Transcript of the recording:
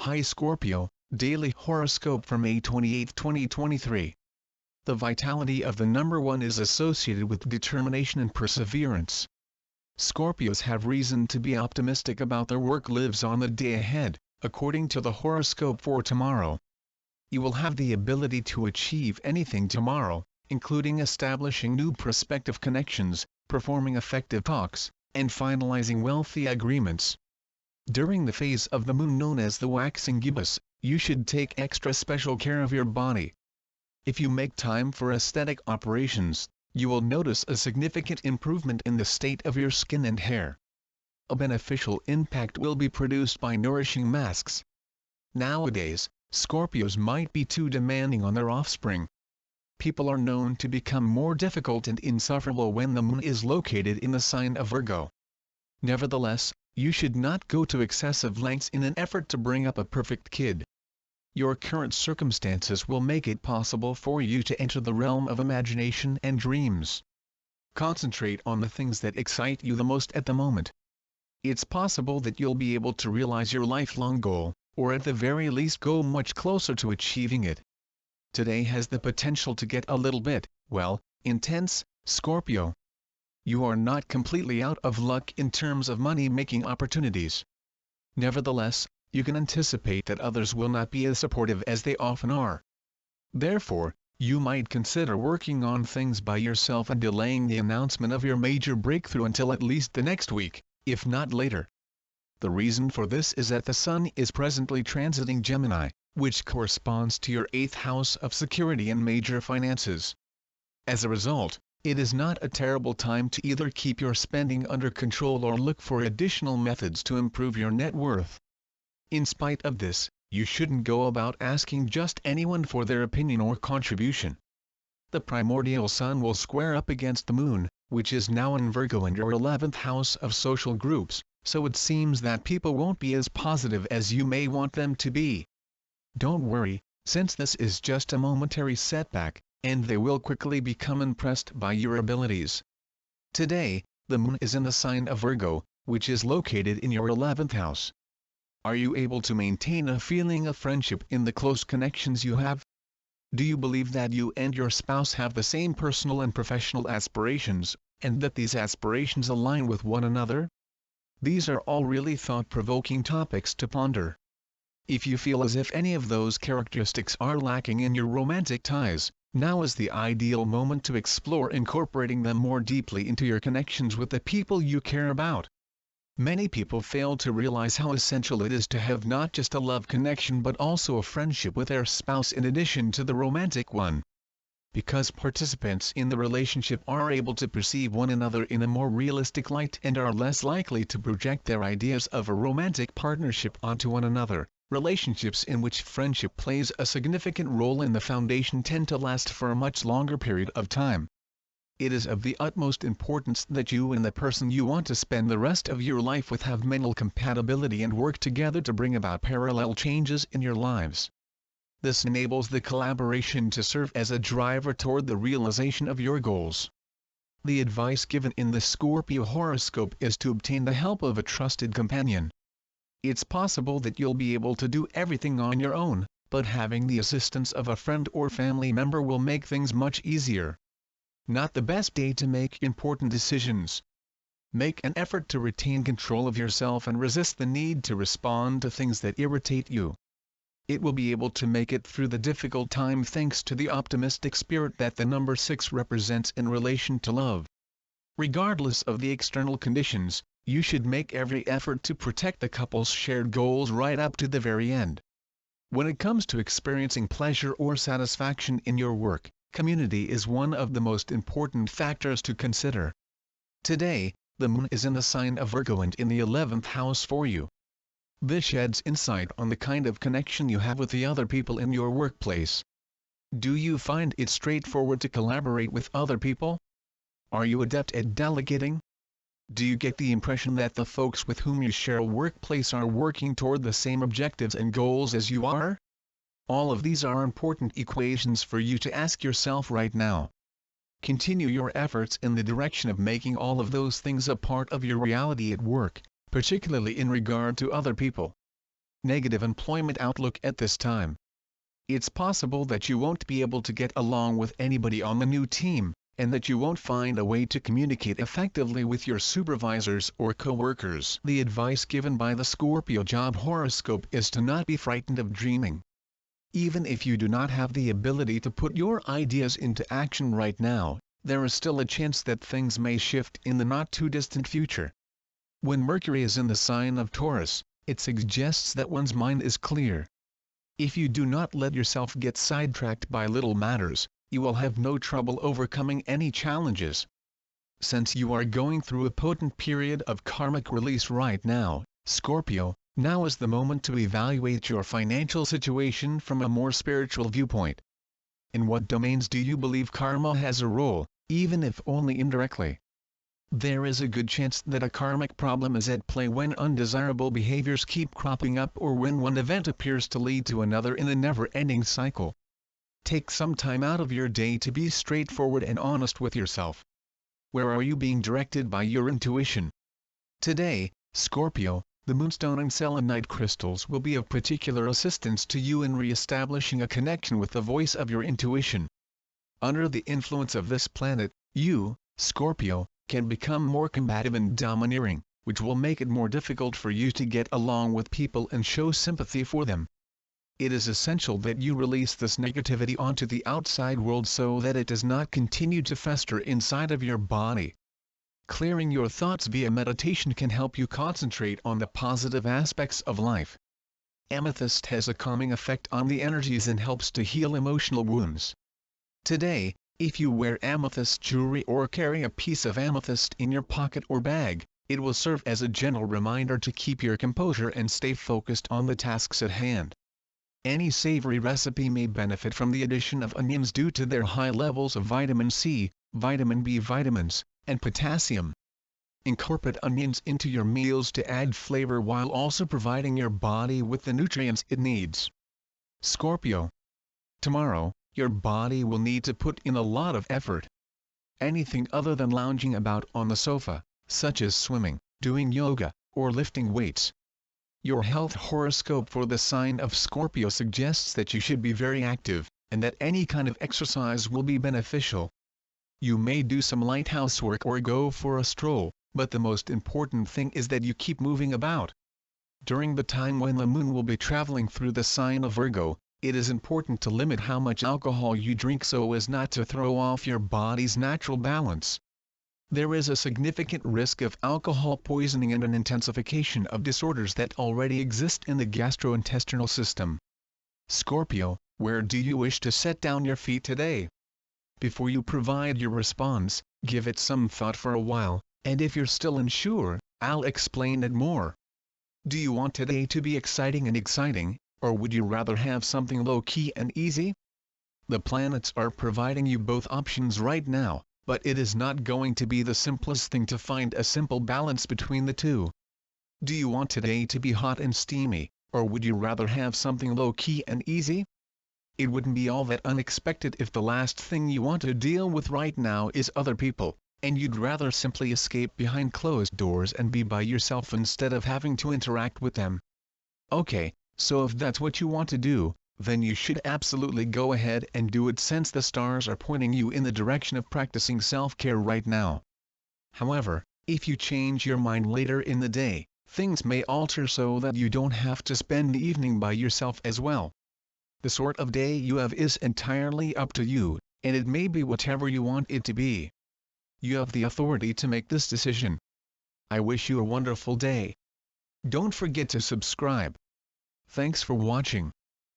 Hi Scorpio, Daily Horoscope for May 28, 2023. The vitality of the number 1 is associated with determination and perseverance. Scorpios have reason to be optimistic about their work lives on the day ahead, according to the horoscope for tomorrow. You will have the ability to achieve anything tomorrow, including establishing new prospective connections, performing effective talks, and finalizing wealthy agreements. During the phase of the moon known as the waxing gibbous, you should take extra special care of your body. If you make time for aesthetic operations, you will notice a significant improvement in the state of your skin and hair. A beneficial impact will be produced by nourishing masks. Nowadays, Scorpios might be too demanding on their offspring. People are known to become more difficult and insufferable when the moon is located in the sign of Virgo. Nevertheless, you should not go to excessive lengths in an effort to bring up a perfect kid. Your current circumstances will make it possible for you to enter the realm of imagination and dreams. Concentrate on the things that excite you the most at the moment. It's possible that you'll be able to realize your lifelong goal, or at the very least go much closer to achieving it. Today has the potential to get a little bit, well, intense, Scorpio. You are not completely out of luck in terms of money-making opportunities. Nevertheless, you can anticipate that others will not be as supportive as they often are. Therefore, you might consider working on things by yourself and delaying the announcement of your major breakthrough until at least the next week, if not later. The reason for this is that the Sun is presently transiting Gemini, which corresponds to your 8th house of security and major finances. As a result, it is not a terrible time to either keep your spending under control or look for additional methods to improve your net worth. In spite of this, you shouldn't go about asking just anyone for their opinion or contribution. The primordial Sun will square up against the Moon, which is now in Virgo and your 11th house of social groups, so it seems that people won't be as positive as you may want them to be. Don't worry, since this is just a momentary setback, and they will quickly become impressed by your abilities. Today, the moon is in the sign of Virgo, which is located in your 11th house. Are you able to maintain a feeling of friendship in the close connections you have? Do you believe that you and your spouse have the same personal and professional aspirations, and that these aspirations align with one another? These are all really thought-provoking topics to ponder. If you feel as if any of those characteristics are lacking in your romantic ties, now is the ideal moment to explore incorporating them more deeply into your connections with the people you care about. Many people fail to realize how essential it is to have not just a love connection but also a friendship with their spouse in addition to the romantic one. Because participants in the relationship are able to perceive one another in a more realistic light and are less likely to project their ideas of a romantic partnership onto one another. Relationships in which friendship plays a significant role in the foundation tend to last for a much longer period of time. It is of the utmost importance that you and the person you want to spend the rest of your life with have mental compatibility and work together to bring about parallel changes in your lives. This enables the collaboration to serve as a driver toward the realization of your goals. The advice given in the Scorpio horoscope is to obtain the help of a trusted companion. It's possible that you'll be able to do everything on your own, but having the assistance of a friend or family member will make things much easier. Not the best day to make important decisions. Make an effort to retain control of yourself and resist the need to respond to things that irritate you. It will be able to make it through the difficult time thanks to the optimistic spirit that the number 6 represents in relation to love. Regardless of the external conditions, you should make every effort to protect the couple's shared goals right up to the very end. When it comes to experiencing pleasure or satisfaction in your work, community is one of the most important factors to consider. Today, the moon is in the sign of Virgo and in the 11th house for you. This sheds insight on the kind of connection you have with the other people in your workplace. Do you find it straightforward to collaborate with other people? Are you adept at delegating? Do you get the impression that the folks with whom you share a workplace are working toward the same objectives and goals as you are? All of these are important equations for you to ask yourself right now. Continue your efforts in the direction of making all of those things a part of your reality at work, particularly in regard to other people. negative employment outlook at this time. It's possible that you won't be able to get along with anybody on the new team, and that you won't find a way to communicate effectively with your supervisors or co-workers. The advice given by the Scorpio job horoscope is to not be frightened of dreaming. Even if you do not have the ability to put your ideas into action right now, there is still a chance that things may shift in the not-too-distant future. When Mercury is in the sign of Taurus, it suggests that one's mind is clear. If you do not let yourself get sidetracked by little matters, you will have no trouble overcoming any challenges. Since you are going through a potent period of karmic release right now, Scorpio, now is the moment to evaluate your financial situation from a more spiritual viewpoint. In what domains do you believe karma has a role, even if only indirectly? There is a good chance that a karmic problem is at play when undesirable behaviors keep cropping up or when one event appears to lead to another in a never-ending cycle. Take some time out of your day to be straightforward and honest with yourself. Where are you being directed by your intuition? Today, Scorpio, the moonstone and selenite crystals will be of particular assistance to you in re-establishing a connection with the voice of your intuition. Under the influence of this planet, you, Scorpio, can become more combative and domineering, which will make it more difficult for you to get along with people and show sympathy for them. It is essential that you release this negativity onto the outside world so that it does not continue to fester inside of your body. Clearing your thoughts via meditation can help you concentrate on the positive aspects of life. Amethyst has a calming effect on the energies and helps to heal emotional wounds. Today, if you wear amethyst jewelry or carry a piece of amethyst in your pocket or bag, it will serve as a gentle reminder to keep your composure and stay focused on the tasks at hand. Any savory recipe may benefit from the addition of onions due to their high levels of vitamin C, vitamin B vitamins, and potassium. Incorporate onions into your meals to add flavor while also providing your body with the nutrients it needs. Scorpio. Tomorrow, your body will need to put in a lot of effort. Anything other than lounging about on the sofa, such as swimming, doing yoga, or lifting weights. Your health horoscope for the sign of Scorpio suggests that you should be very active, and that any kind of exercise will be beneficial. You may do some light housework or go for a stroll, but the most important thing is that you keep moving about. During the time when the moon will be traveling through the sign of Virgo, it is important to limit how much alcohol you drink so as not to throw off your body's natural balance. There is a significant risk of alcohol poisoning and an intensification of disorders that already exist in the gastrointestinal system. Scorpio, where do you wish to set down your feet today? Before you provide your response, give it some thought for a while, and if you're still unsure, I'll explain it more. Do you want today to be exciting, or would you rather have something low-key and easy? The planets are providing you both options right now, but it is not going to be the simplest thing to find a simple balance between the two. Do you want today to be hot and steamy, or would you rather have something low-key and easy? It wouldn't be all that unexpected if the last thing you want to deal with right now is other people, and you'd rather simply escape behind closed doors and be by yourself instead of having to interact with them. Okay, so if that's what you want to do, then you should absolutely go ahead and do it since the stars are pointing you in the direction of practicing self-care right now. However, if you change your mind later in the day, things may alter so that you don't have to spend the evening by yourself as well. The sort of day you have is entirely up to you, and it may be whatever you want it to be. You have the authority to make this decision. I wish you a wonderful day. Don't forget to subscribe. Thanks for watching.